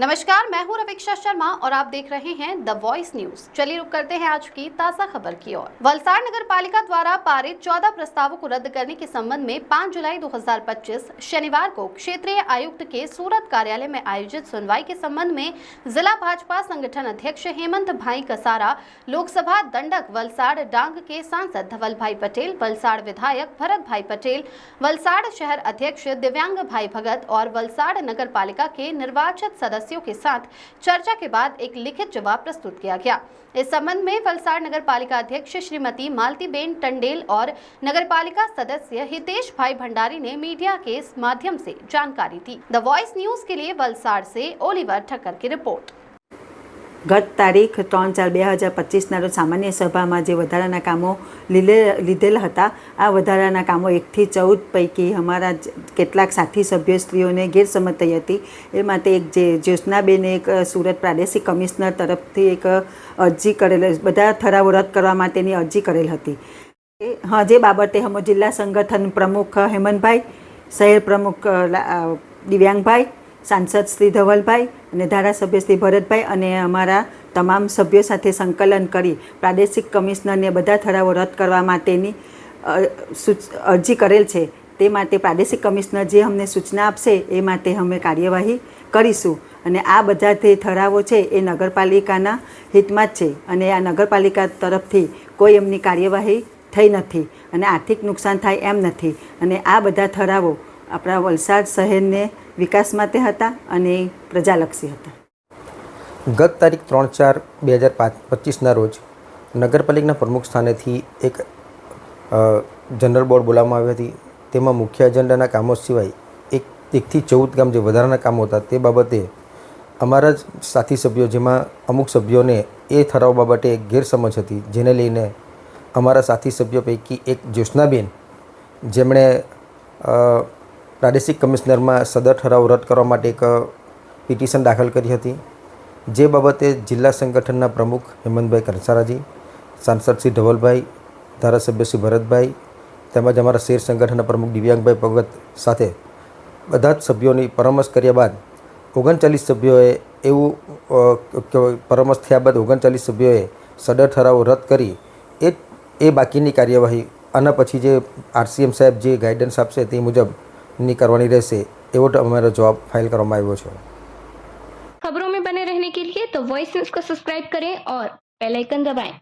नमस्कार, मैं हूं रवीक्षा शर्मा और आप देख रहे हैं द वॉइस न्यूज। चलिए रुक करते हैं आज की ताजा खबर की ओर। वलसाड़ नगर पालिका द्वारा पारित 14 प्रस्तावों को रद्द करने के संबंध में 5 जुलाई 2025 शनिवार को क्षेत्रीय आयुक्त के सूरत कार्यालय में आयोजित सुनवाई के संबंध में जिला भाजपा संगठन अध्यक्ष हेमंत भाई कसारा, लोकसभा दंडक वलसाड़ डांग के सांसद धवल भाई पटेल, वलसाड़ विधायक भरत भाई पटेल, वलसाड़ शहर अध्यक्ष दिव्यांग भाई भगत और वलसाड़ नगर पालिका के निर्वाचित सदस्यों के साथ चर्चा के बाद एक लिखित जवाब प्रस्तुत किया गया। इस संबंध में वलसाड़ नगर पालिका अध्यक्ष श्रीमती मालतीबेन टंडेल और नगर पालिका सदस्य हितेश भाई भंडारी ने मीडिया के माध्यम से जानकारी दी। द वॉइस न्यूज के लिए वलसाड़ से ओलिवर ठक्कर की रिपोर्ट। गत तारीख 3/4/2025 रोज सामान्य सभा में जो वधाराना कामों लीधेल हता, आ वधाराना कामों 1 થી 14 पैकी अमरा केटलाक साथी सभ्य स्त्रीओने गैरसमज थई हती। ए माटे एक जे ज्योत्सनाबेने एक सूरत प्रादेशिक कमिश्नर तरफथी एक अरजी करेल, बधा ठरावो रद्द करवा माटेनी अरजी करेल हती। हाँ, जे बाबते हम जिल्ला संगठन प्रमुख हेमंतभाई, शहर प्रमुख दिव्यांगभाई, सांसद श्री धवलभाई અને ધારાસભ્ય શ્રી ભરતભાઈ અને અમારા તમામ સભ્યો સાથે સંકલન કરી પ્રાદેશિક કમિશનરને બધા ઠરાવો રદ કરવા માટેની અરજી કરેલ છે। તે માટે પ્રાદેશિક કમિશનર જે અમને સૂચના આપશે એ માટે અમે કાર્યવાહી કરીશું અને આ બધા જે ઠરાવો છે એ નગરપાલિકાના હિતમાં જ છે અને આ નગરપાલિકા તરફથી કોઈ એમની કાર્યવાહી થઈ નથી અને આર્થિક નુકસાન થાય એમ નથી અને આ બધા ઠરાવો આપણા વલસાડ શહેરને विकास माटे हता अने प्रजालक्षी हता। गत तारीख 3/4/2025 रोज नगरपालिका प्रमुख स्थाने थी एक जनरल बोर्ड बोलाववामां आवी हती। तेमां मुख्य एजेंडाना कामों सिवाय 1 થી 14 गाम जे वधाराना कामों हता ते बाबते अमारा साथी सभ्यों, जेमां अमुक सभ्योने ए ठराव बाबते गैरसमज हती, जेने लईने अमारा साथी सभ्यों पैकी एक ज्योत्सनाबेन, जेमणे प्रादेशिक कमिश्नर में सदर ठराव रद्द करवा माटे एक पिटिशन दाखल करी हती। जे बाबते जिला संगठनना प्रमुख हेमंतभाई कसाराजी, सांसद श्री धवलभाई, धारासभ्य श्री भरतभाई તેમજ અમારા શહેર સંગઠનના પ્રમુખ દિવ્યાંગભાઈ ભગત સાથે બધા જ સભ્યોની પરામર્શ કર્યા બાદ 39 સભ્યોએ એવું પરામર્શ થયા બાદ 39 સભ્યોએ સદર ઠરાવ રદ કરી એ બાકીની કાર્યવાહી આના પછી જે આરસીએમ સાહેબ જે ગાઈડન્સ આપશે તે મુજબ नहीं करवानी रहसे, एवो हमारा जवाब फाइल करवामां आव्यो छे। खबरों में बने रहने के लिए तो वॉइस न्यूज को सब्सक्राइब करें और बेल आइकन दबाएं।